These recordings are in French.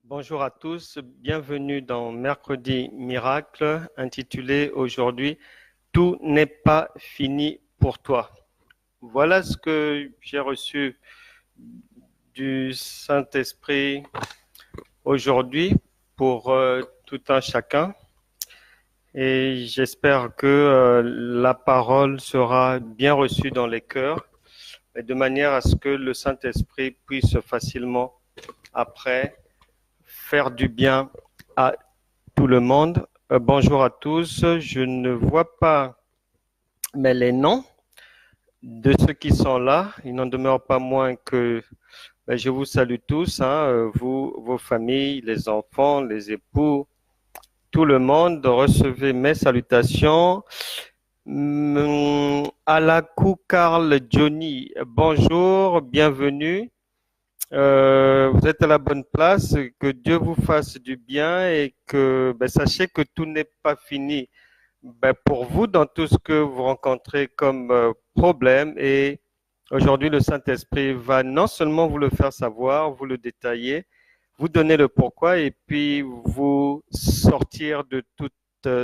Bonjour à tous, bienvenue dans Mercredi Miracle, intitulé aujourd'hui Tout n'est pas fini pour toi. Voilà ce que j'ai reçu du Saint-Esprit aujourd'hui pour tout un chacun et j'espère que la parole sera bien reçue dans les cœurs et de manière à ce que le Saint-Esprit puisse facilement après faire du bien à tout le monde. Bonjour à tous. Je ne vois pas, mais les noms de ceux qui sont là, il n'en demeure pas moins que je vous salue tous, hein, vous, vos familles, les enfants, les époux, tout le monde. Recevez mes salutations. Alakou Karl Johnny, bonjour, bienvenue. Vous êtes à la bonne place, que Dieu vous fasse du bien et que sachez que tout n'est pas fini pour vous dans tout ce que vous rencontrez comme problème. Et aujourd'hui, le Saint-Esprit va non seulement vous le faire savoir, vous le détailler, vous donner le pourquoi et puis vous sortir de toutes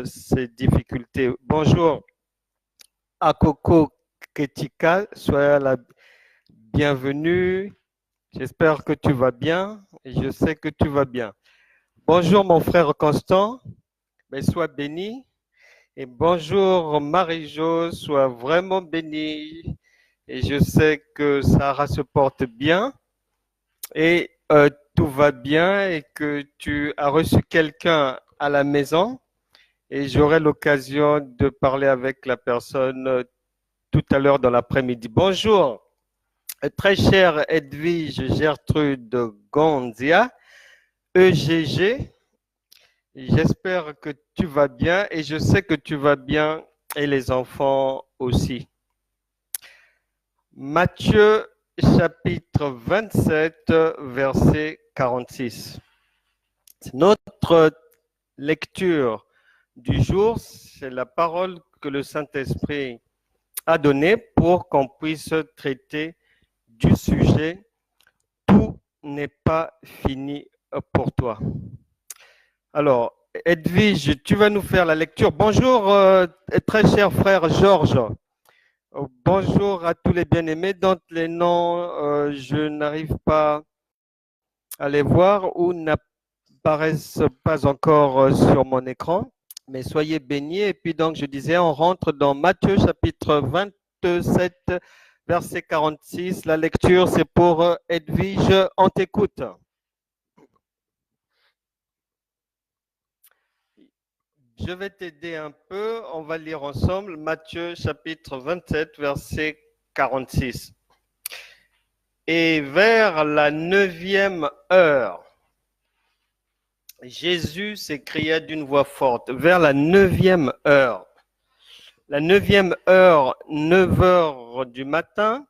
ces difficultés. Bonjour, Akoko Ketika, soyez la bienvenue. J'espère que tu vas bien et je sais que tu vas bien. Bonjour mon frère Constant, sois béni. Et bonjour Marie-Jo, sois vraiment béni. Et je sais que Sarah se porte bien et tout va bien et que tu as reçu quelqu'un à la maison. Et j'aurai l'occasion de parler avec la personne tout à l'heure dans l'après-midi. Bonjour, très chère Edwige Gertrude Gonzia, EGG. J'espère que tu vas bien et je sais que tu vas bien et les enfants aussi. Matthieu chapitre 27, verset 46. Notre lecture du jour, c'est la parole que le Saint-Esprit a donnée pour qu'on puisse traiter du sujet « Tout n'est pas fini pour toi ». Alors, Edwige, tu vas nous faire la lecture. Bonjour, très cher frère Georges. Bonjour à tous les bien-aimés dont les noms je n'arrive pas à les voir ou n'apparaissent pas encore sur mon écran. Mais soyez bénis. Et puis donc, je disais, on rentre dans Matthieu chapitre 27, verset 46. La lecture, c'est pour Edwige. On t'écoute. Je vais t'aider un peu. On va lire ensemble Matthieu chapitre 27, verset 46. Et vers la 9e heure, Jésus s'écria d'une voix forte. Vers la 9e heure. La 9e heure, 9 heures du matin,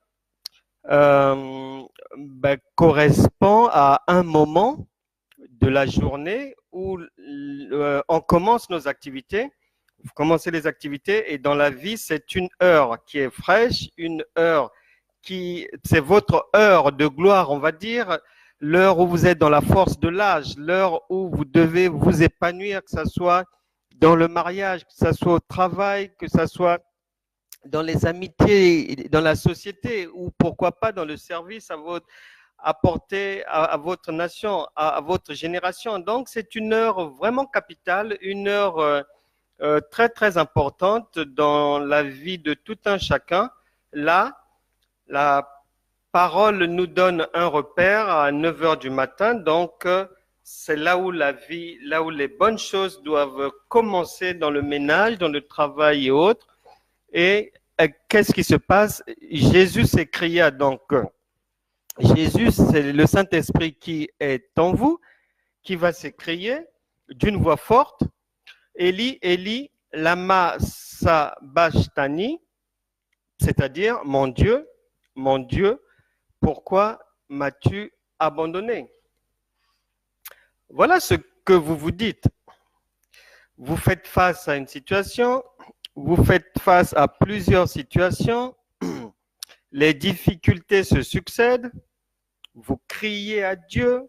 correspond à un moment de la journée où on commence nos activités. Vous commencez les activités et dans la vie, c'est une heure qui est fraîche, une heure c'est votre heure de gloire, on va dire, l'heure où vous êtes dans la force de l'âge, l'heure où vous devez vous épanouir, que ce soit dans le mariage, que ce soit au travail, que ce soit dans les amitiés, dans la société ou pourquoi pas dans le service apporté à votre nation, à votre génération. Donc, c'est une heure vraiment capitale, une heure très, très importante dans la vie de tout un chacun. Là, la parole nous donne un repère à 9 heures du matin. Donc, c'est là où la vie, là où les bonnes choses doivent commencer dans le ménage, dans le travail et autres. Et qu'est-ce qui se passe? Jésus s'écria donc. Jésus, c'est le Saint-Esprit qui est en vous, qui va s'écrier d'une voix forte. Eli, Eli, lama sabachthani, c'est-à-dire mon Dieu, pourquoi m'as-tu abandonné? Voilà ce que vous vous dites. Vous faites face à une situation, vous faites face à plusieurs situations, les difficultés se succèdent, vous criez à Dieu,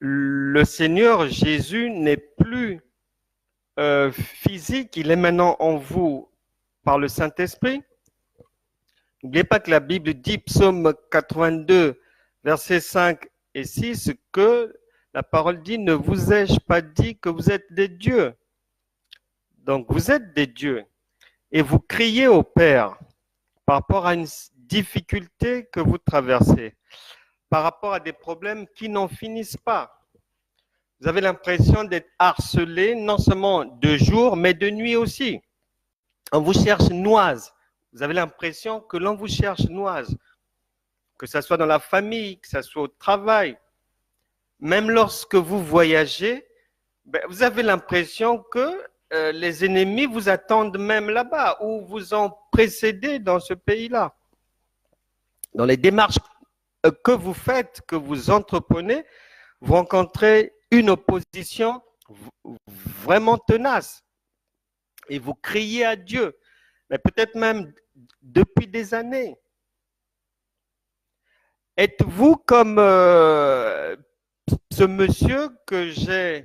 le Seigneur Jésus n'est plus physique, il est maintenant en vous par le Saint-Esprit. N'oubliez pas que la Bible dit, psaume 82, versets 5 et 6, que la parole dit, ne vous ai-je pas dit que vous êtes des dieux? Donc vous êtes des dieux et vous criez au Père par rapport à une difficulté que vous traversez, par rapport à des problèmes qui n'en finissent pas. Vous avez l'impression d'être harcelé, non seulement de jour, mais de nuit aussi. On vous cherche noise. Vous avez l'impression que l'on vous cherche noise. Que ce soit dans la famille, que ce soit au travail. Même lorsque vous voyagez, vous avez l'impression que les ennemis vous attendent même là-bas ou vous ont précédé dans ce pays-là. Dans les démarches que vous faites, que vous entreprenez, vous rencontrez une opposition vraiment tenace et vous criez à Dieu, mais peut-être même depuis des années. Êtes-vous comme ce monsieur que j'ai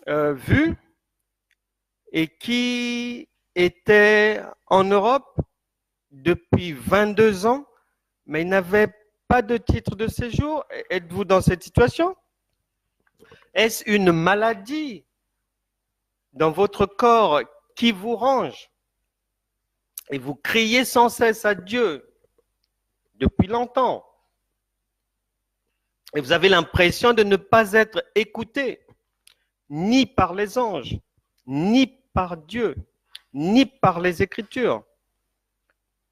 vu et qui était en Europe depuis 22 ans, mais il n'avait pas de titre de séjour? Êtes-vous dans cette situation? Est-ce une maladie dans votre corps qui vous ronge? Et vous criez sans cesse à Dieu depuis longtemps. Et vous avez l'impression de ne pas être écouté, ni par les anges, ni par Dieu, ni par les Écritures.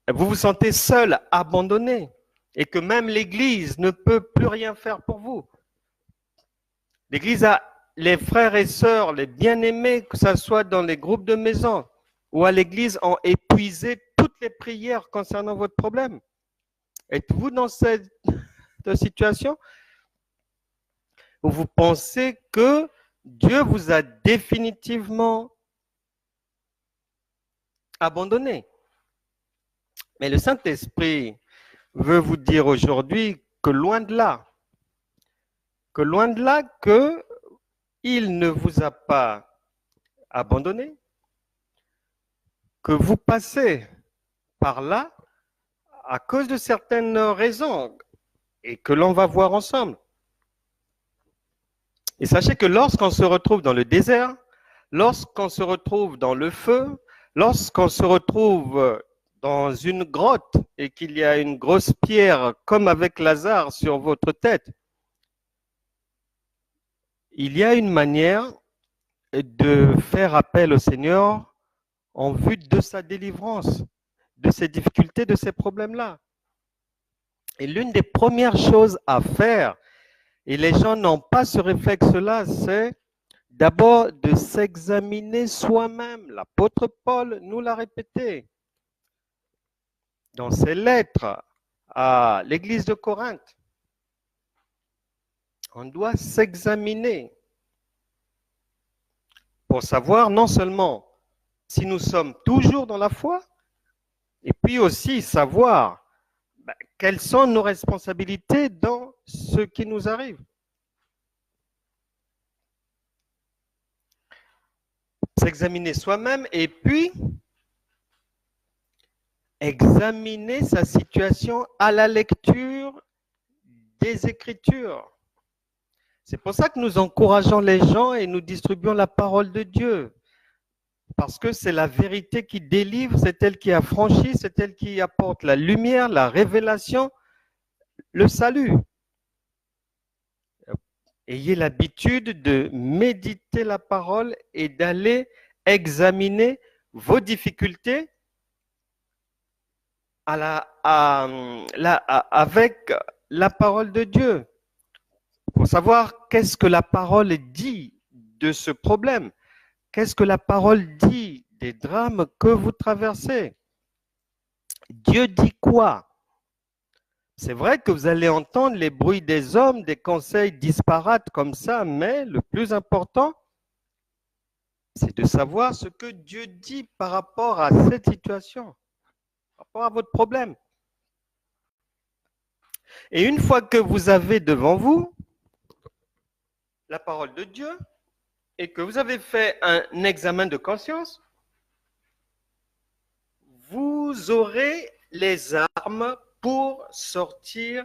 Vous vous sentez seul, abandonné, et que même l'Église ne peut plus rien faire pour vous. L'Église a les frères et sœurs, les bien-aimés, que ce soit dans les groupes de maison ou à l'Église, ont épuisé toutes les prières concernant votre problème. Êtes-vous dans cette situation où vous pensez que Dieu vous a définitivement abandonné? Mais le Saint-Esprit veut vous dire aujourd'hui que loin de là, qu'il ne vous a pas abandonné, que vous passez par là à cause de certaines raisons et que l'on va voir ensemble. Et sachez que lorsqu'on se retrouve dans le désert, lorsqu'on se retrouve dans le feu, lorsqu'on se retrouve dans une grotte et qu'il y a une grosse pierre comme avec Lazare sur votre tête, il y a une manière de faire appel au Seigneur en vue de sa délivrance, de ses difficultés, de ces problèmes-là. Et l'une des premières choses à faire, et les gens n'ont pas ce réflexe-là, c'est d'abord de s'examiner soi-même. L'apôtre Paul nous l'a répété dans ses lettres à l'église de Corinthe. On doit s'examiner pour savoir non seulement si nous sommes toujours dans la foi, et puis aussi savoir quelles sont nos responsabilités dans ce qui nous arrive. S'examiner soi-même et puis examiner sa situation à la lecture des Écritures. C'est pour ça que nous encourageons les gens et nous distribuons la parole de Dieu. Parce que c'est la vérité qui délivre, c'est elle qui affranchit, c'est elle qui apporte la lumière, la révélation, le salut. Ayez l'habitude de méditer la parole et d'aller examiner vos difficultés avec la parole de Dieu. Pour savoir qu'est-ce que la parole dit de ce problème. Qu'est-ce que la parole dit des drames que vous traversez? Dieu dit quoi? C'est vrai que vous allez entendre les bruits des hommes, des conseils disparates comme ça, mais le plus important, c'est de savoir ce que Dieu dit par rapport à cette situation, par rapport à votre problème. Et une fois que vous avez devant vous la parole de Dieu et que vous avez fait un examen de conscience, vous aurez les armes pour sortir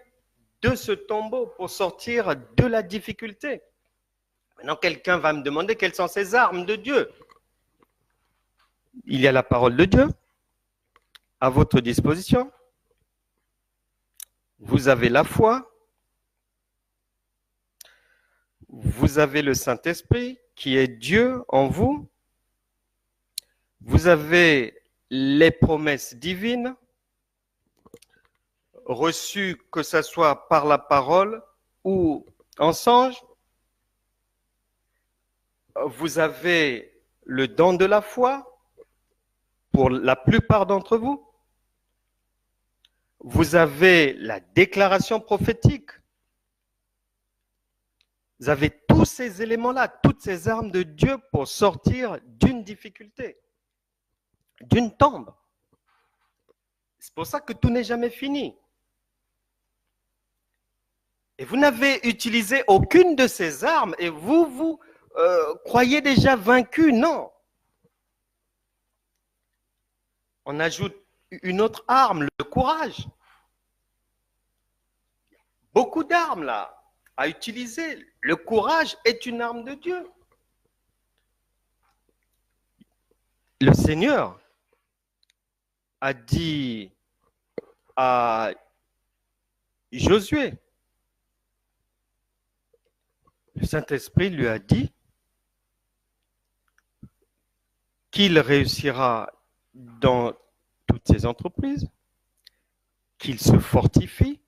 de ce tombeau, pour sortir de la difficulté. Maintenant, quelqu'un va me demander quelles sont ces armes de Dieu. Il y a la parole de Dieu à votre disposition. Vous avez la foi. Vous avez le Saint-Esprit qui est Dieu en vous. Vous avez les promesses divines reçues, que ce soit par la parole ou en songe. Vous avez le don de la foi pour la plupart d'entre vous. Vous avez la déclaration prophétique. Vous avez tous ces éléments-là, toutes ces armes de Dieu pour sortir d'une difficulté, d'une tombe. C'est pour ça que tout n'est jamais fini. Et vous n'avez utilisé aucune de ces armes et vous croyez déjà vaincu. Non. On ajoute une autre arme, le courage. Beaucoup d'armes là à utiliser. Le courage est une arme de Dieu. Le Seigneur a dit à Josué, le Saint-Esprit lui a dit qu'il réussira dans toutes ses entreprises, qu'il se fortifie,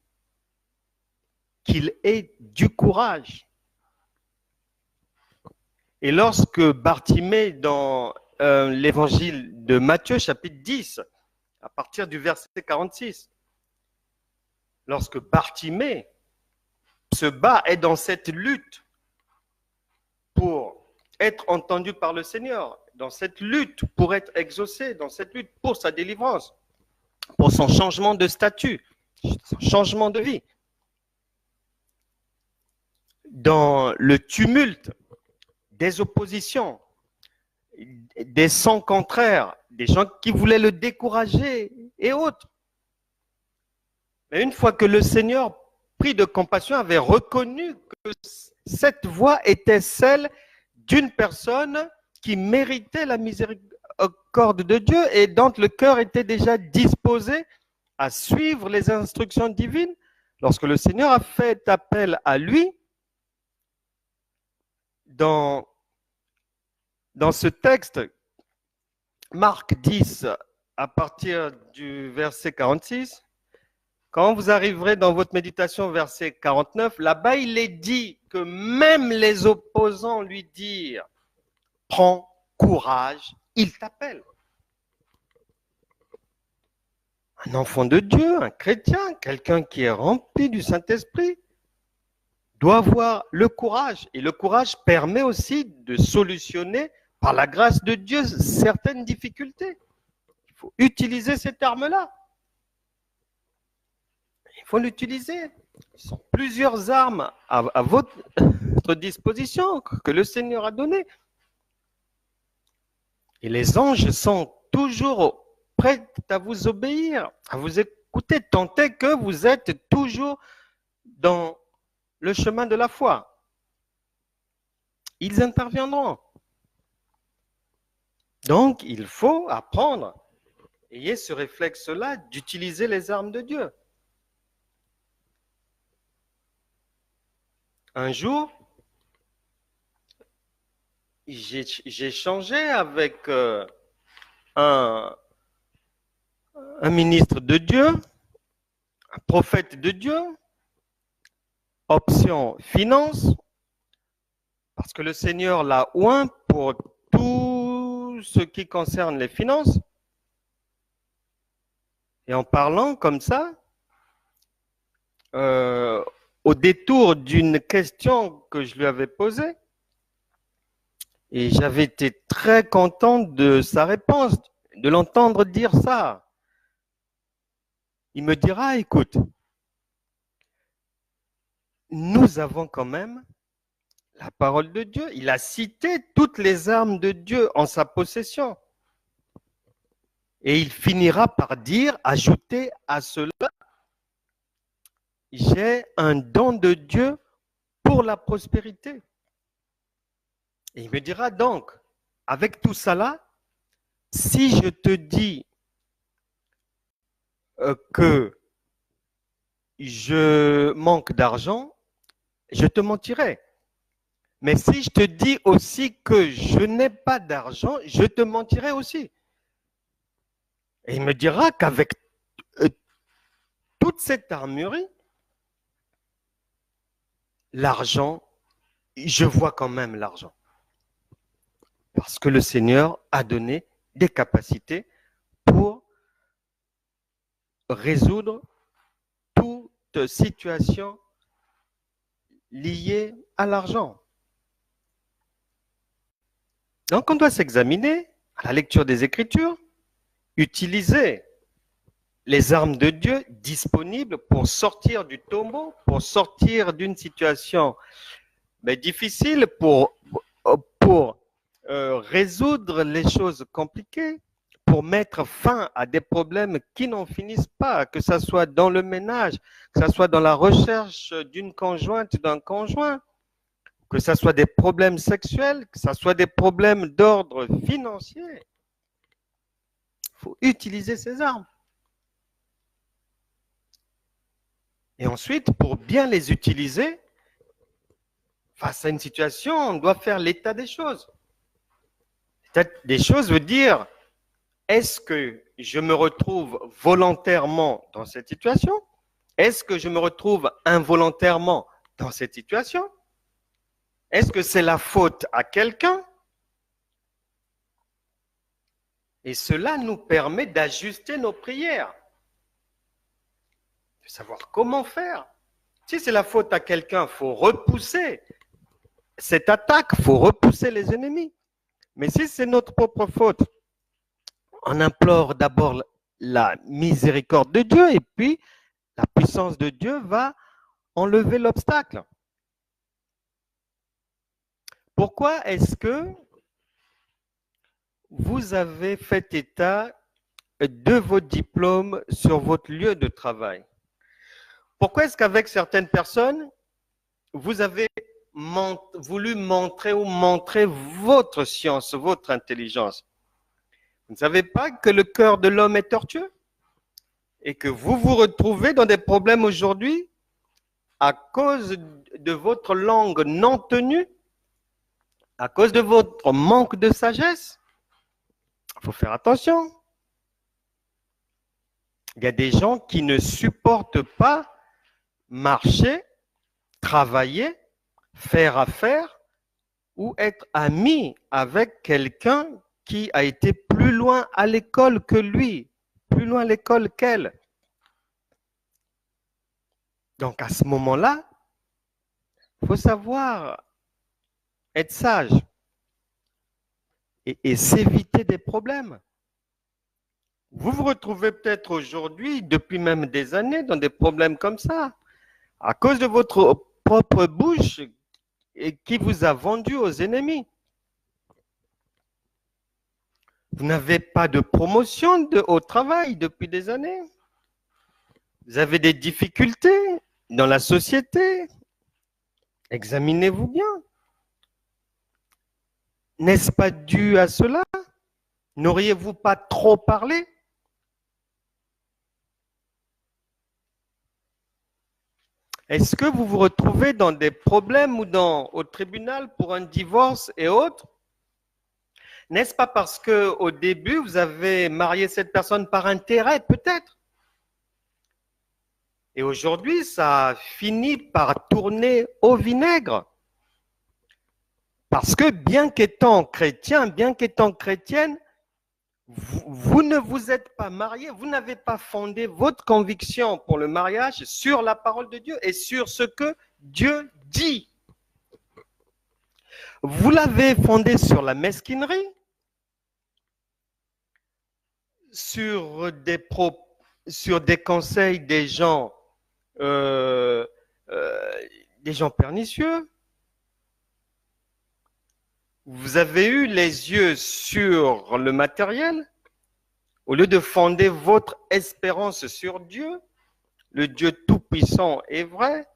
qu'il ait du courage. Et lorsque Bartimée, dans l'évangile de Matthieu, chapitre 10, à partir du verset 46, lorsque Bartimée se bat, est dans cette lutte pour être entendu par le Seigneur, dans cette lutte pour être exaucé, dans cette lutte pour sa délivrance, pour son changement de statut, son changement de vie. Dans le tumulte des oppositions, des sons contraires, des gens qui voulaient le décourager et autres. Mais une fois que le Seigneur, pris de compassion, avait reconnu que cette voix était celle d'une personne qui méritait la miséricorde de Dieu et dont le cœur était déjà disposé à suivre les instructions divines, lorsque le Seigneur a fait appel à lui, dans ce texte, Marc 10, à partir du verset 46, quand vous arriverez dans votre méditation, verset 49, là-bas, il est dit que même les opposants lui dirent « Prends courage, il t'appelle ». Un enfant de Dieu, un chrétien, quelqu'un qui est rempli du Saint-Esprit, doit avoir le courage. Et le courage permet aussi de solutionner, par la grâce de Dieu, certaines difficultés. Il faut utiliser cette arme-là. Il faut l'utiliser. Ce sont plusieurs armes à votre disposition que le Seigneur a données. Et les anges sont toujours prêts à vous obéir, à vous écouter, tant est que vous êtes toujours dans le chemin de la foi. Ils interviendront. Donc, il faut apprendre, ayez ce réflexe-là d'utiliser les armes de Dieu. Un jour, j'ai échangé avec un ministre de Dieu, un prophète de Dieu, option finance, parce que le Seigneur l'a oint pour tout ce qui concerne les finances. Et en parlant comme ça, au détour d'une question que je lui avais posée, et j'avais été très content de sa réponse, de l'entendre dire ça. Il me dira, écoute, nous avons quand même la parole de Dieu. Il a cité toutes les armes de Dieu en sa possession. Et il finira par dire, ajouter à cela, j'ai un don de Dieu pour la prospérité. Et il me dira donc, avec tout ça là, si je te dis que je manque d'argent, je te mentirai. Mais si je te dis aussi que je n'ai pas d'argent, je te mentirai aussi. Et il me dira qu'avec toute cette armurerie, l'argent, je vois quand même l'argent. Parce que le Seigneur a donné des capacités pour résoudre toute situation liée à l'argent. Donc, on doit s'examiner à la lecture des Écritures, utiliser les armes de Dieu disponibles pour sortir du tombeau, pour sortir d'une situation difficile, pour résoudre les choses compliquées, pour mettre fin à des problèmes qui n'en finissent pas, que ce soit dans le ménage, que ce soit dans la recherche d'une conjointe, d'un conjoint, que ce soit des problèmes sexuels, que ce soit des problèmes d'ordre financier. Il faut utiliser ces armes. Et ensuite, pour bien les utiliser, face à une situation, on doit faire l'état des choses. L'état des choses veut dire, est-ce que je me retrouve volontairement dans cette situation? Est-ce que je me retrouve involontairement dans cette situation? Est-ce que c'est la faute à quelqu'un? Et cela nous permet d'ajuster nos prières, de savoir comment faire. Si c'est la faute à quelqu'un, il faut repousser cette attaque, il faut repousser les ennemis. Mais si c'est notre propre faute, on implore d'abord la miséricorde de Dieu et puis la puissance de Dieu va enlever l'obstacle. Pourquoi est-ce que vous avez fait état de vos diplômes sur votre lieu de travail? Pourquoi est-ce qu'avec certaines personnes, vous avez voulu montrer votre science, votre intelligence? Vous ne savez pas que le cœur de l'homme est tortueux et que vous vous retrouvez dans des problèmes aujourd'hui à cause de votre langue non tenue, à cause de votre manque de sagesse? Il faut faire attention. Il y a des gens qui ne supportent pas marcher, travailler, faire affaire ou être ami avec quelqu'un qui a été plus loin à l'école que lui, plus loin à l'école qu'elle. Donc à ce moment-là, il faut savoir être sage et s'éviter des problèmes. Vous vous retrouvez peut-être aujourd'hui, depuis même des années, dans des problèmes comme ça, à cause de votre propre bouche et qui vous a vendu aux ennemis. Vous n'avez pas de promotion au travail depuis des années. Vous avez des difficultés dans la société. Examinez-vous bien. N'est-ce pas dû à cela? N'auriez-vous pas trop parlé? Est-ce que vous vous retrouvez dans des problèmes ou au tribunal pour un divorce et autres? N'est-ce pas parce qu'au début, vous avez marié cette personne par intérêt, peut-être? Et aujourd'hui, ça finit par tourner au vinaigre. Parce que bien qu'étant chrétien, bien qu'étant chrétienne, vous ne vous êtes pas marié, vous n'avez pas fondé votre conviction pour le mariage sur la parole de Dieu et sur ce que Dieu dit. Vous l'avez fondé sur la mesquinerie, sur des conseils des gens pernicieux, Vous avez eu les yeux sur le matériel au lieu de fonder votre espérance sur Dieu, le Dieu tout-puissant et vrai,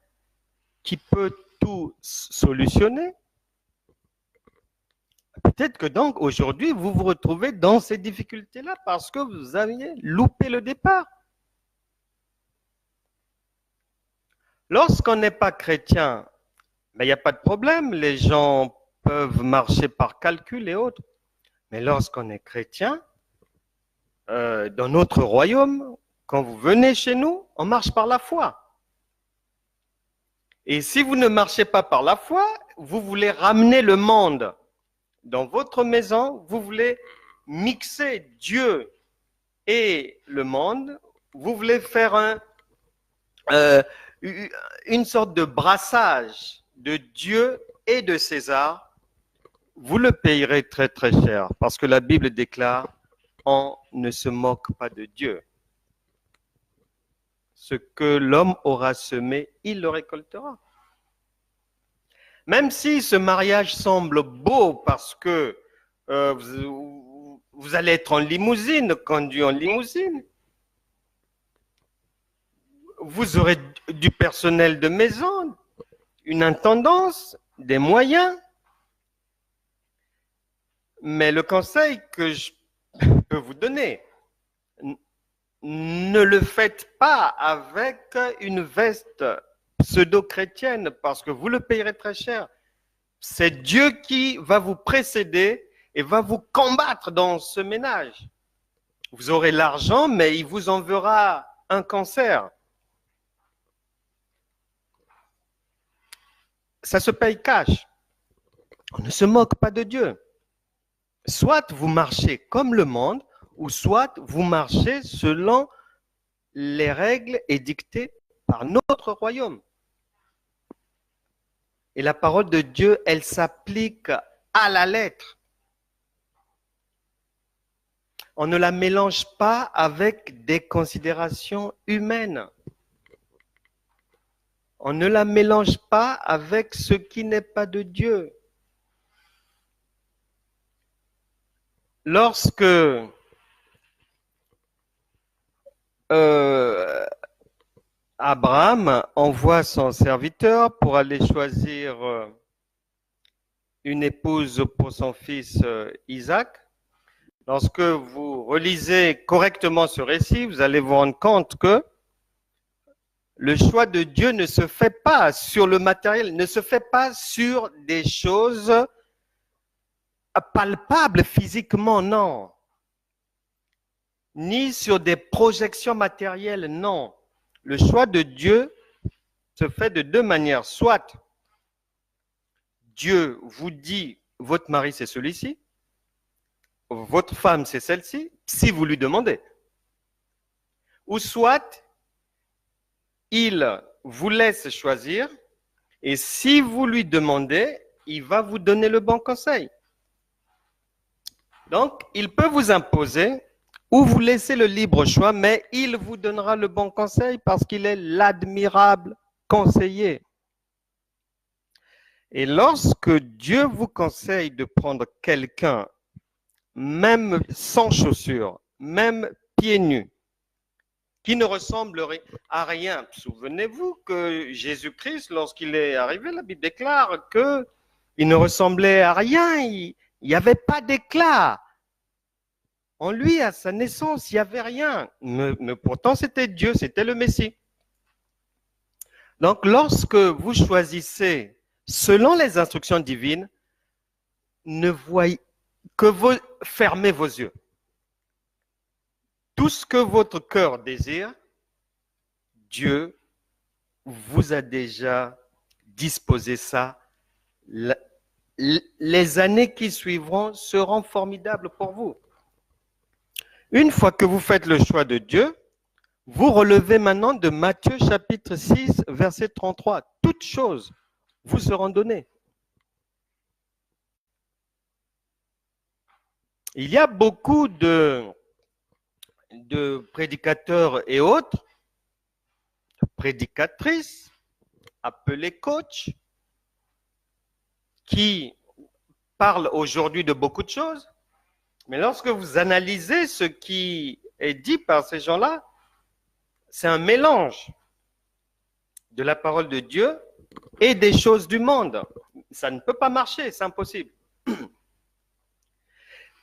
qui peut tout solutionner. Peut-être que donc aujourd'hui, vous vous retrouvez dans ces difficultés-là parce que vous aviez loupé le départ. Lorsqu'on n'est pas chrétien, il n'y a pas de problème, les gens peuvent marcher par calcul et autres. Mais lorsqu'on est chrétien, dans notre royaume, quand vous venez chez nous, on marche par la foi. Et si vous ne marchez pas par la foi, vous voulez ramener le monde dans votre maison, vous voulez mixer Dieu et le monde, vous voulez faire une sorte de brassage de Dieu et de César, vous le payerez très très cher parce que la Bible déclare on ne se moque pas de Dieu. Ce que l'homme aura semé, il le récoltera. Même si ce mariage semble beau parce que vous allez être en limousine, conduit en limousine, vous aurez du personnel de maison, une intendance, des moyens. Mais le conseil que je peux vous donner, ne le faites pas avec une veste pseudo-chrétienne parce que vous le payerez très cher. C'est Dieu qui va vous précéder et va vous combattre dans ce ménage. Vous aurez l'argent, mais il vous enverra un cancer. Ça se paye cash. On ne se moque pas de Dieu. Soit vous marchez comme le monde, ou soit vous marchez selon les règles édictées par notre royaume. Et la parole de Dieu, elle s'applique à la lettre. On ne la mélange pas avec des considérations humaines. On ne la mélange pas avec ce qui n'est pas de Dieu. Lorsque Abraham envoie son serviteur pour aller choisir une épouse pour son fils Isaac, lorsque vous relisez correctement ce récit, vous allez vous rendre compte que le choix de Dieu ne se fait pas sur le matériel, ne se fait pas sur des choses palpables physiquement, non. Ni sur des projections matérielles, non. Le choix de Dieu se fait de deux manières. Soit Dieu vous dit, votre mari c'est celui-ci, votre femme c'est celle-ci, si vous lui demandez. Ou soit il vous laisse choisir et si vous lui demandez, il va vous donner le bon conseil. Donc, il peut vous imposer ou vous laisser le libre choix, mais il vous donnera le bon conseil parce qu'il est l'admirable conseiller. Et lorsque Dieu vous conseille de prendre quelqu'un, même sans chaussures, même pieds nus, qui ne ressemble à rien. Souvenez-vous que Jésus-Christ, lorsqu'il est arrivé, la Bible déclare qu'il ne ressemblait à rien, il n'y avait pas d'éclat. En lui, à sa naissance, il n'y avait rien. Mais pourtant, c'était Dieu, c'était le Messie. Donc, lorsque vous choisissez selon les instructions divines, ne voyez que vous fermez vos yeux. Tout ce que votre cœur désire, Dieu vous a déjà disposé ça. Les années qui suivront seront formidables pour vous. Une fois que vous faites le choix de Dieu, vous relevez maintenant de Matthieu chapitre 6, verset 33. Toutes choses vous seront données. Il y a beaucoup de prédicateurs et autres, prédicatrices, appelés coachs, qui parle aujourd'hui de beaucoup de choses, mais lorsque vous analysez ce qui est dit par ces gens-là, c'est un mélange de la parole de Dieu et des choses du monde. Ça ne peut pas marcher, c'est impossible.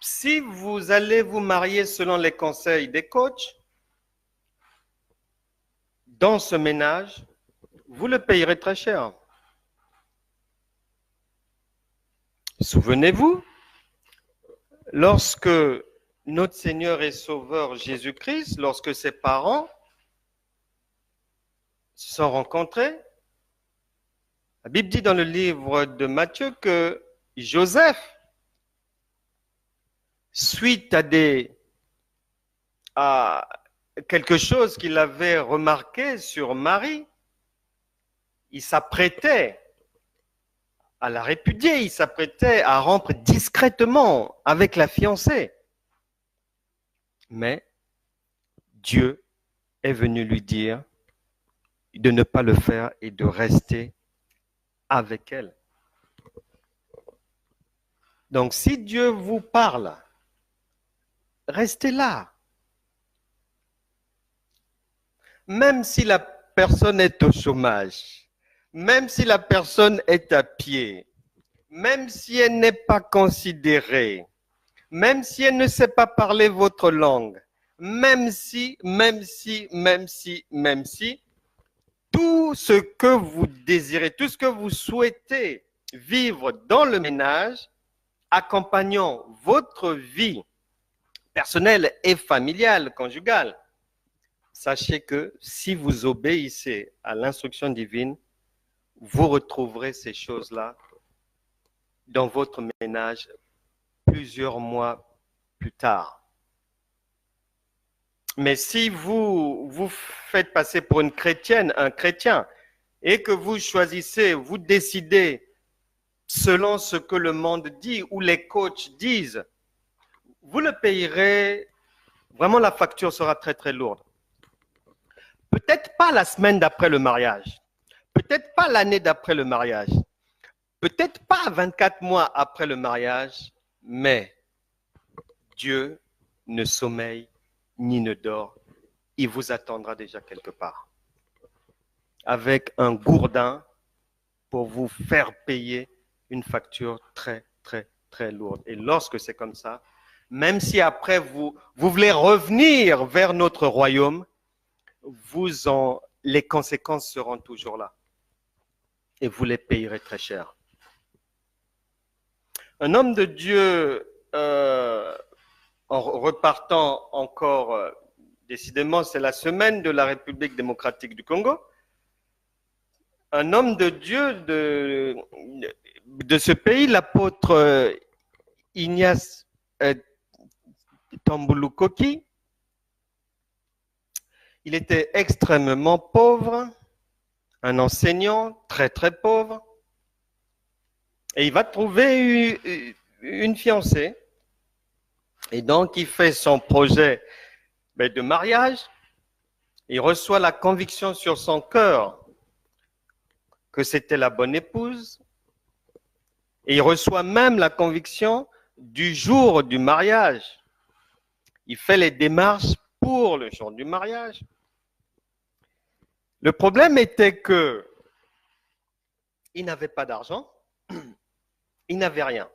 Si vous allez vous marier selon les conseils des coachs, dans ce ménage, vous le payerez très cher. Souvenez-vous, lorsque notre Seigneur et Sauveur Jésus-Christ, lorsque ses parents se sont rencontrés, la Bible dit dans le livre de Matthieu que Joseph, suite à quelque chose qu'il avait remarqué sur Marie, il s'apprêtait à la répudier, il s'apprêtait à rompre discrètement avec la fiancée. Mais Dieu est venu lui dire de ne pas le faire et de rester avec elle. Donc si Dieu vous parle, restez là. Même si la personne est au chômage, même si la personne est à pied, même si elle n'est pas considérée, même si elle ne sait pas parler votre langue, même si, tout ce que vous désirez, tout ce que vous souhaitez vivre dans le ménage, accompagnant votre vie personnelle et familiale, conjugale, sachez que si vous obéissez à l'instruction divine, vous retrouverez ces choses-là dans votre ménage plusieurs mois plus tard. Mais si vous vous faites passer pour une chrétienne, un chrétien, et que vous choisissez, vous décidez selon ce que le monde dit ou les coachs disent, vous le payerez, vraiment la facture sera très très lourde. Peut-être pas la semaine d'après le mariage, peut-être pas l'année d'après le mariage, peut-être pas 24 mois après le mariage, mais Dieu ne sommeille ni ne dort. Il vous attendra déjà quelque part avec un gourdin pour vous faire payer une facture très, très, très lourde. Et lorsque c'est comme ça, même si après vous voulez revenir vers notre royaume, les conséquences seront toujours là. Et vous les payerez très cher. Un homme de Dieu, en repartant encore, décidément c'est la semaine de la République démocratique du Congo, un homme de Dieu de ce pays, l'apôtre Ignace Tambulukoki, il était extrêmement pauvre, un enseignant très très pauvre, et il va trouver une fiancée, et donc il fait son projet de mariage, il reçoit la conviction sur son cœur que c'était la bonne épouse, et il reçoit même la conviction du jour du mariage. Il fait les démarches pour le jour du mariage. Le problème était que il n'avait pas d'argent, il n'avait rien,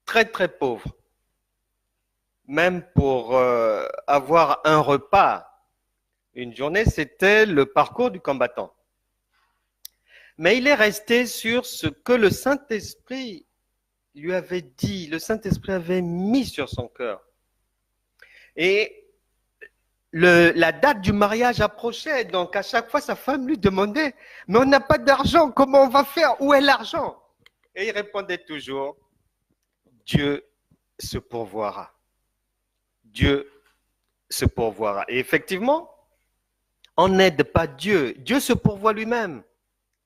très très pauvre. Même pour avoir un repas, une journée, c'était le parcours du combattant. Mais il est resté sur ce que le Saint-Esprit lui avait dit, le Saint-Esprit avait mis sur son cœur. Et la date du mariage approchait, donc à chaque fois sa femme lui demandait « Mais on n'a pas d'argent, comment on va faire? Où est l'argent ?» Et il répondait toujours « Dieu se pourvoira. Dieu se pourvoira. » Et effectivement, on n'aide pas Dieu, Dieu se pourvoit lui-même.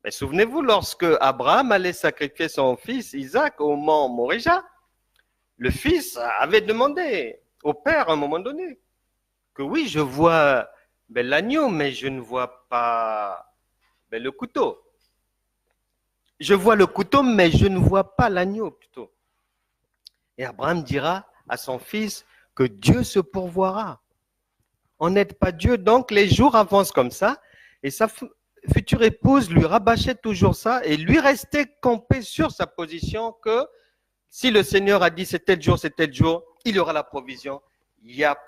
Mais souvenez-vous, lorsque Abraham allait sacrifier son fils Isaac au mont Moriah, le fils avait demandé au père à un moment donné que oui, je vois l'agneau, mais je ne vois pas ben, le couteau. Je vois le couteau, mais je ne vois pas l'agneau plutôt. Et Abraham dira à son fils que Dieu se pourvoira. On n'aide pas Dieu, donc les jours avancent comme ça, et sa future épouse lui rabâchait toujours ça, et lui restait campé sur sa position que si le Seigneur a dit c'est tel jour, il y aura la provision, il n'y a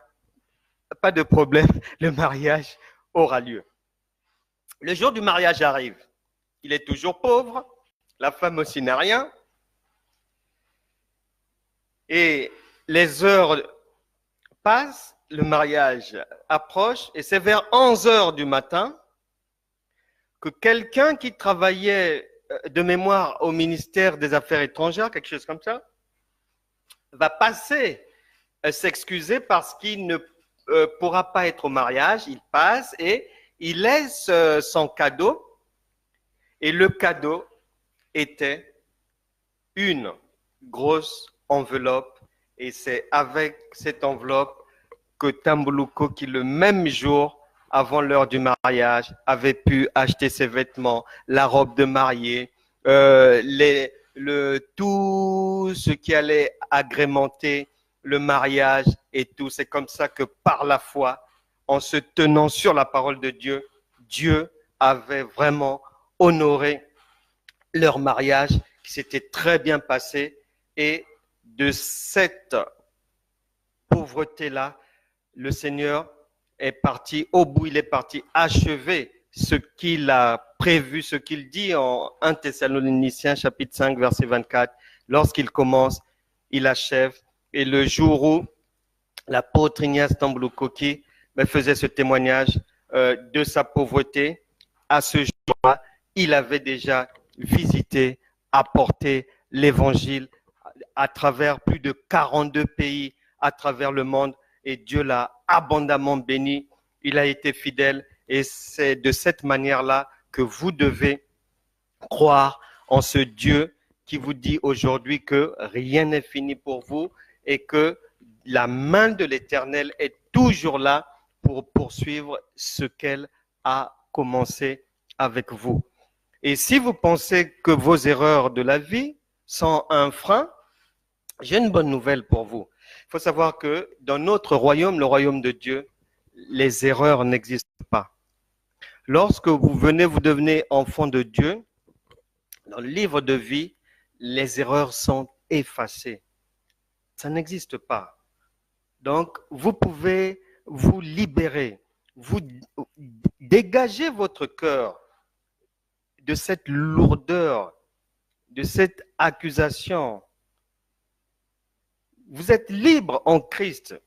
pas de problème, le mariage aura lieu. Le jour du mariage arrive, il est toujours pauvre, la femme aussi n'a rien, et les heures passent, le mariage approche, et c'est vers 11 heures du matin que quelqu'un qui travaillait de mémoire au ministère des Affaires étrangères, quelque chose comme ça, va passer s'excuser parce qu'il ne pourra pas être au mariage. Il passe et il laisse son cadeau, et le cadeau était une grosse enveloppe, et c'est avec cette enveloppe que Tambuluko, qui le même jour, avant l'heure du mariage, avait pu acheter ses vêtements, la robe de mariée, tout ce qui allait agrémenter le mariage et tout. C'est comme ça que par la foi, en se tenant sur la parole de Dieu, Dieu avait vraiment honoré leur mariage qui s'était très bien passé. Et de cette pauvreté-là, le Seigneur est parti au bout, il est parti achever ce qu'il a prévu, ce qu'il dit en 1 Thessaloniciens chapitre 5 verset 24. Lorsqu'il commence, il achève. Et le jour où l'apôtre Ignace Tambulukoki faisait ce témoignage de sa pauvreté, à ce jour-là, il avait déjà visité, apporté l'évangile à travers plus de 42 pays à travers le monde, et Dieu l'a abondamment béni. Il a été fidèle, et c'est de cette manière-là que vous devez croire en ce Dieu qui vous dit aujourd'hui que rien n'est fini pour vous et que la main de l'Éternel est toujours là pour poursuivre ce qu'elle a commencé avec vous. Et si vous pensez que vos erreurs de la vie sont un frein, j'ai une bonne nouvelle pour vous. Il faut savoir que dans notre royaume, le royaume de Dieu, les erreurs n'existent pas. Lorsque vous devenez enfant de Dieu, dans le livre de vie, les erreurs sont effacées. Ça n'existe pas. Donc, vous pouvez vous libérer, vous dégager votre cœur de cette lourdeur, de cette accusation. Vous êtes libre en Christ.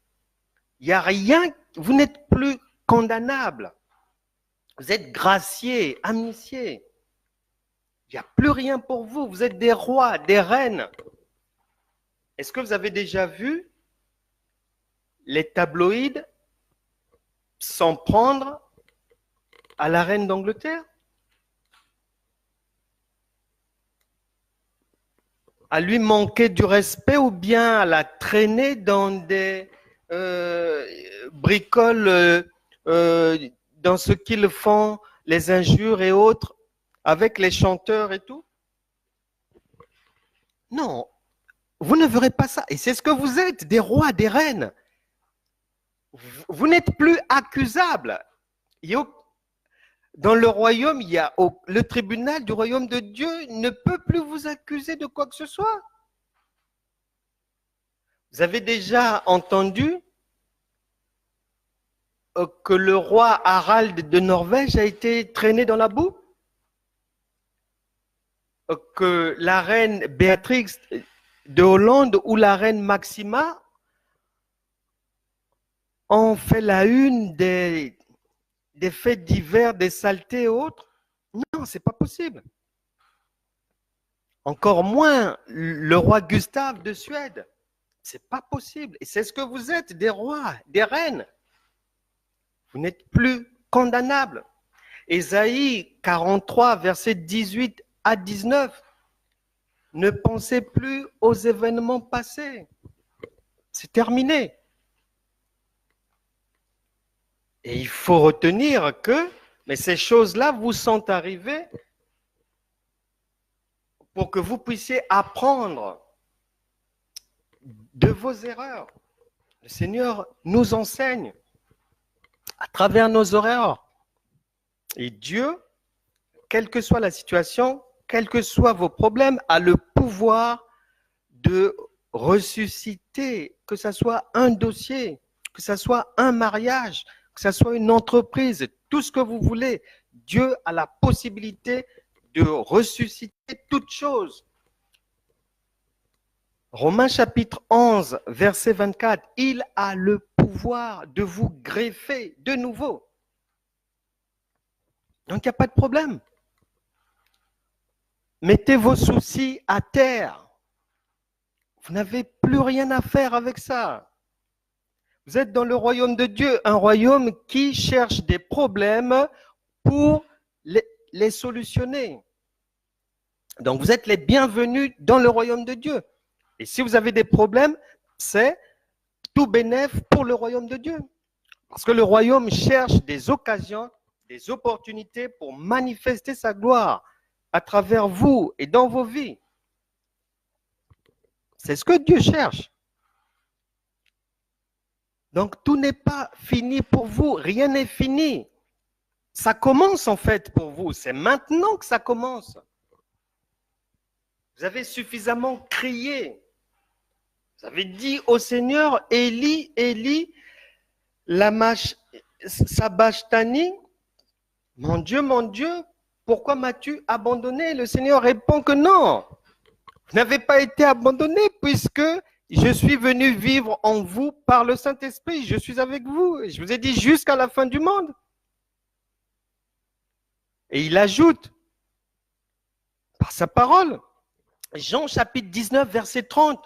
Il n'y a rien, vous n'êtes plus condamnable. Vous êtes gracié, amnistié. Il n'y a plus rien pour vous. Vous êtes des rois, des reines. Est-ce que vous avez déjà vu les tabloïds s'en prendre à la reine d'Angleterre? À lui manquer du respect ou bien à la traîner dans des bricoles, dans ce qu'ils font, les injures et autres, avec les chanteurs et tout? Non, vous ne verrez pas ça. Et c'est ce que vous êtes, des rois, des reines. Vous n'êtes plus accusables. Dans le royaume, le tribunal du royaume de Dieu ne peut plus vous accuser de quoi que ce soit. Vous avez déjà entendu que le roi Harald de Norvège a été traîné dans la boue? Que la reine Béatrix de Hollande ou la reine Maxima ont fait la une des faits divers, des saletés et autres? Non, c'est pas possible. Encore moins le roi Gustave de Suède. C'est pas possible. Et c'est ce que vous êtes, des rois, des reines. Vous n'êtes plus condamnables. Ésaïe 43, versets 18 à 19. Ne pensez plus aux événements passés. C'est terminé. Et il faut retenir que, mais ces choses-là vous sont arrivées pour que vous puissiez apprendre de vos erreurs. Le Seigneur nous enseigne à travers nos erreurs. Et Dieu, quelle que soit la situation, quels que soient vos problèmes, a le pouvoir de ressusciter, que ce soit un dossier, que ce soit un mariage, que ce soit une entreprise, tout ce que vous voulez. Dieu a la possibilité de ressusciter toutes choses. Romains chapitre 11, verset 24, il a le pouvoir de vous greffer de nouveau. Donc il n'y a pas de problème. Mettez vos soucis à terre. Vous n'avez plus rien à faire avec ça. Vous êtes dans le royaume de Dieu, un royaume qui cherche des problèmes pour les solutionner. Donc vous êtes les bienvenus dans le royaume de Dieu. Et si vous avez des problèmes, c'est tout bénef pour le royaume de Dieu. Parce que le royaume cherche des occasions, des opportunités pour manifester sa gloire à travers vous et dans vos vies. C'est ce que Dieu cherche. Donc tout n'est pas fini pour vous, rien n'est fini. Ça commence en fait pour vous, c'est maintenant que ça commence. Vous avez suffisamment crié. Vous avez dit au Seigneur, Élie, Élie, lama sabachthani, mon Dieu, pourquoi m'as-tu abandonné? Le Seigneur répond que non, vous n'avez pas été abandonné puisque je suis venu vivre en vous par le Saint-Esprit. Je suis avec vous. Je vous ai dit jusqu'à la fin du monde. Et il ajoute, par sa parole, Jean chapitre 19, verset 30,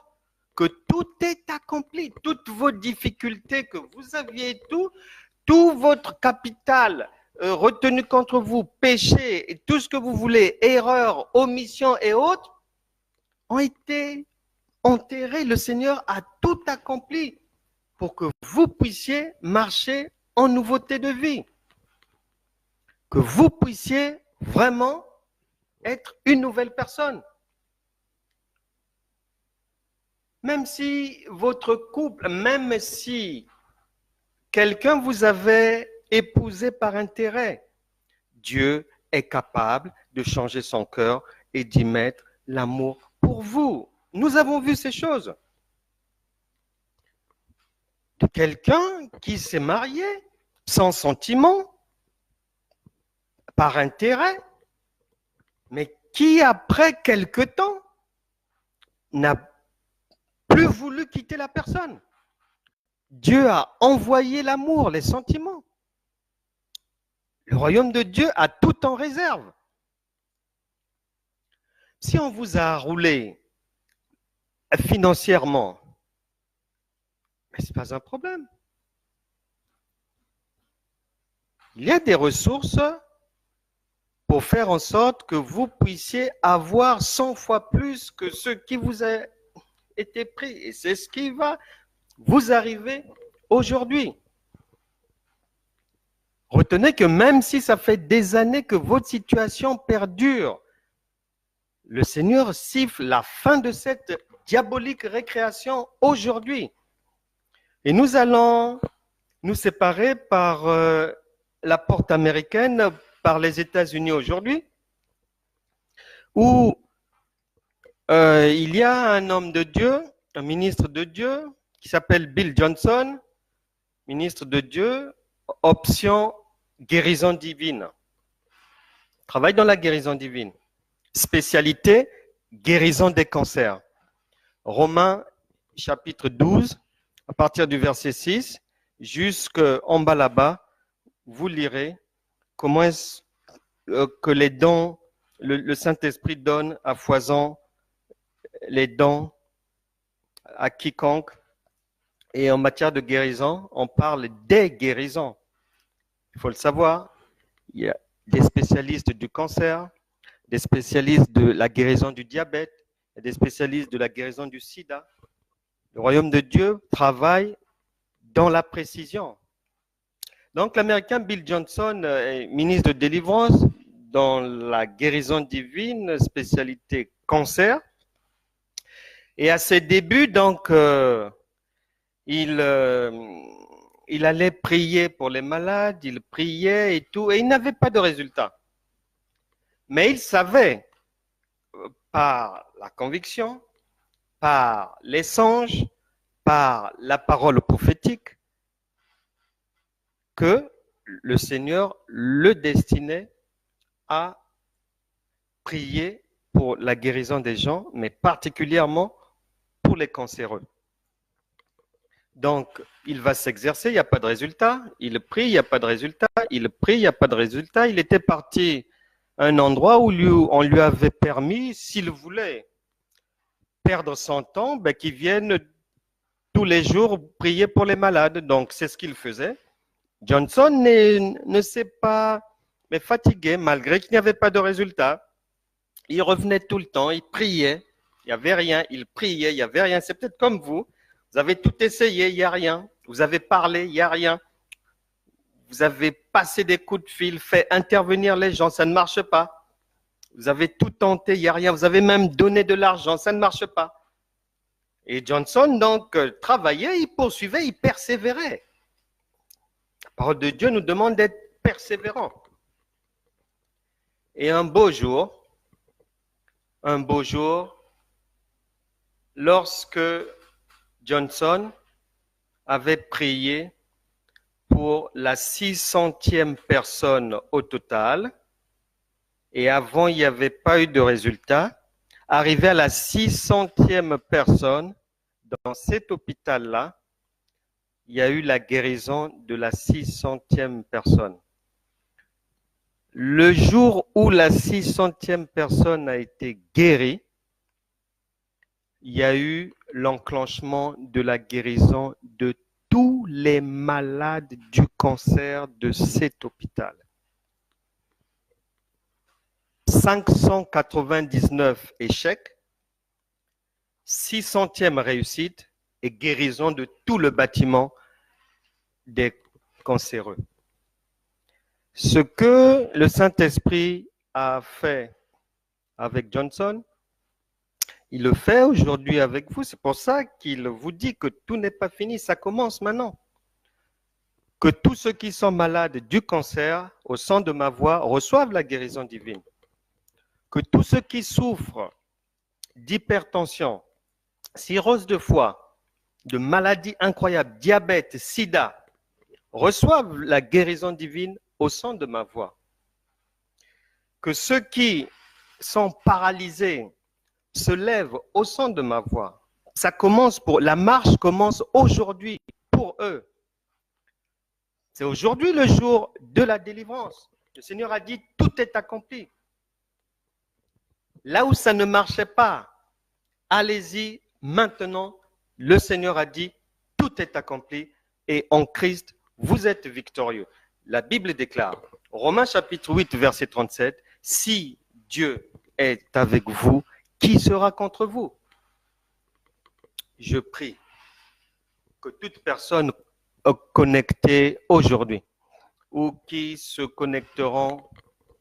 que tout est accompli. Toutes vos difficultés que vous aviez, tout votre capital retenu contre vous, péché, et tout ce que vous voulez, erreurs, omissions et autres, ont été enterrés. Le Seigneur a tout accompli pour que vous puissiez marcher en nouveauté de vie. Que vous puissiez vraiment être une nouvelle personne. Même si votre couple, même si quelqu'un vous avait épousé par intérêt, Dieu est capable de changer son cœur et d'y mettre l'amour pour vous. Nous avons vu ces choses. De quelqu'un qui s'est marié sans sentiment, par intérêt, mais qui après quelque temps n'a plus voulu quitter la personne. Dieu a envoyé l'amour, les sentiments. Le royaume de Dieu a tout en réserve. Si on vous a roulé financièrement, ce n'est pas un problème. Il y a des ressources pour faire en sorte que vous puissiez avoir 100 fois plus que ce qui vous a été pris. Et c'est ce qui va vous arriver aujourd'hui. Retenez que même si ça fait des années que votre situation perdure, le Seigneur siffle la fin de cette diabolique récréation aujourd'hui. Et nous allons nous séparer par la porte américaine, par les États-Unis aujourd'hui, où il y a un homme de Dieu, un ministre de Dieu, qui s'appelle Bill Johnson, ministre de Dieu, option guérison divine. Travaille dans la guérison divine. Spécialité, guérison des cancers. Romains chapitre 12, à partir du verset 6, jusqu'en bas là-bas, vous lirez comment est-ce que les dons, le Saint-Esprit donne à foison les dons à quiconque. Et en matière de guérison, on parle des guérisons. Il faut le savoir, il y a des spécialistes du cancer, des spécialistes de la guérison du diabète, des spécialistes de la guérison du sida. Le royaume de Dieu travaille dans la précision. Donc l'Américain Bill Johnson est ministre de délivrance dans la guérison divine, spécialité cancer. Et à ses débuts, donc, il allait prier pour les malades, il priait et tout, et il n'avait pas de résultat. Mais il savait, par la conviction, par les songes, par la parole prophétique, que le Seigneur le destinait à prier pour la guérison des gens, mais particulièrement pour les cancéreux. Donc, il va s'exercer, il n'y a pas de résultat. Il prie, il n'y a pas de résultat. Il prie, il n'y a pas de résultat. Il était parti à un endroit où on lui avait permis, s'il voulait perdre son temps, ben, qu'il vienne tous les jours prier pour les malades. Donc, c'est ce qu'il faisait. Johnson ne s'est pas mais fatigué, malgré qu'il n'y avait pas de résultat. Il revenait tout le temps, il priait, il n'y avait rien. Il priait, il n'y avait rien. C'est peut-être comme vous. Vous avez tout essayé, il n'y a rien. Vous avez parlé, il n'y a rien. Vous avez passé des coups de fil, fait intervenir les gens, ça ne marche pas. Vous avez tout tenté, il n'y a rien. Vous avez même donné de l'argent, ça ne marche pas. Et Johnson, donc, travaillait, il poursuivait, il persévérait. La parole de Dieu nous demande d'être persévérants. Et un beau jour, lorsque Johnson avait prié pour la 600e personne au total, et avant il n'y avait pas eu de résultat, arrivé à la 600e personne, dans cet hôpital-là, il y a eu la guérison de la 600e personne. Le jour où la 600e personne a été guérie, il y a eu l'enclenchement de la guérison de tous les malades du cancer de cet hôpital. 599 échecs, 600e réussite et guérison de tout le bâtiment des cancéreux. Ce que le Saint-Esprit a fait avec Johnson, il le fait aujourd'hui avec vous. C'est pour ça qu'il vous dit que tout n'est pas fini, ça commence maintenant. Que tous ceux qui sont malades du cancer, au son de ma voix, reçoivent la guérison divine. Que tous ceux qui souffrent d'hypertension, cirrhose de foie, de maladies incroyables, diabète, sida, reçoivent la guérison divine au son de ma voix. Que ceux qui sont paralysés se lèvent au son de ma voix. La marche commence aujourd'hui pour eux. C'est aujourd'hui le jour de la délivrance. Le Seigneur a dit, tout est accompli. Là où ça ne marchait pas, allez-y maintenant. Le Seigneur a dit, tout est accompli et en Christ, vous êtes victorieux. La Bible déclare, Romains chapitre 8, verset 37, si Dieu est avec vous, qui sera contre vous? Je prie que toute personne connectée aujourd'hui ou qui se connecteront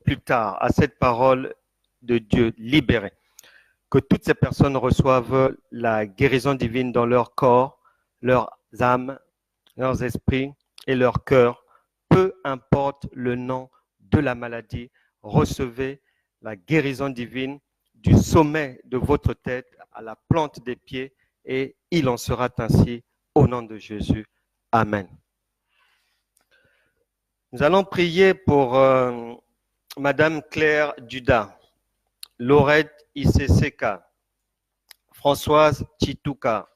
plus tard à cette parole de Dieu libérée, que toutes ces personnes reçoivent la guérison divine dans leur corps, leurs âmes, leurs esprits et leur cœur, peu importe le nom de la maladie, recevez la guérison divine du sommet de votre tête à la plante des pieds et il en sera ainsi au nom de Jésus. Amen. Nous allons prier pour Madame Claire Duda, Laurette Iseseka, Françoise Chituka,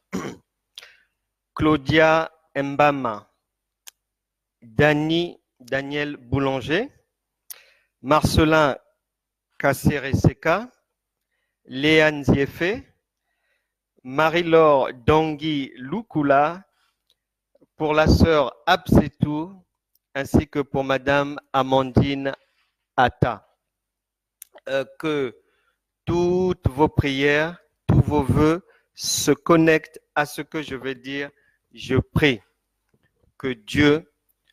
Claudia Mbama, Daniel Boulanger, Marcelin Kassereseka, Léane Ziefe, Marie-Laure Dangui Lukula, pour la sœur Absetou, ainsi que pour Madame Amandine Atta. Que toutes vos prières, tous vos vœux se connectent à ce que je vais dire. Je prie que Dieu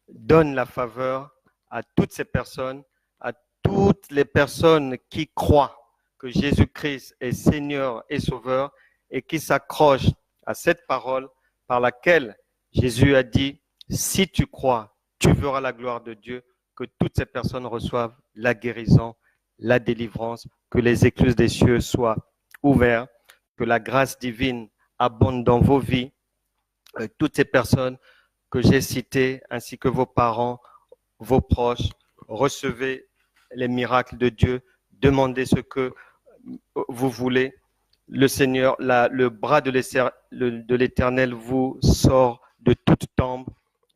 donne la faveur à toutes ces personnes, à toutes les personnes qui croient que Jésus-Christ est Seigneur et Sauveur et qui s'accrochent à cette parole par laquelle Jésus a dit, si tu crois, tu verras la gloire de Dieu, que toutes ces personnes reçoivent la guérison, la délivrance, que les écluses des cieux soient ouvertes, que la grâce divine abonde dans vos vies. Toutes ces personnes que j'ai citées, ainsi que vos parents, vos proches, recevez les miracles de Dieu, demandez ce que vous voulez. Le Seigneur, le bras de l'Éternel vous sort de toute tombe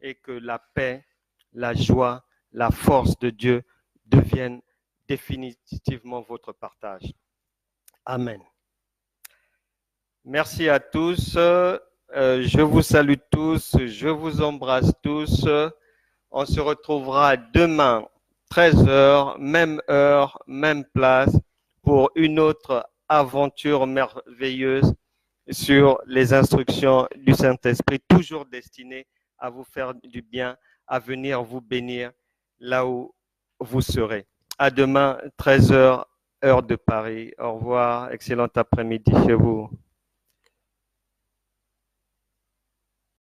et que la paix, la joie, la force de Dieu deviennent définitivement votre partage. Amen. Merci à tous. Je vous salue tous. Je vous embrasse tous. On se retrouvera demain, 13h, même place, pour une autre aventure merveilleuse sur les instructions du Saint-Esprit, toujours destinées à vous faire du bien, à venir vous bénir là où vous serez. À demain, 13h, heure de Paris. Au revoir. Excellent après-midi chez vous.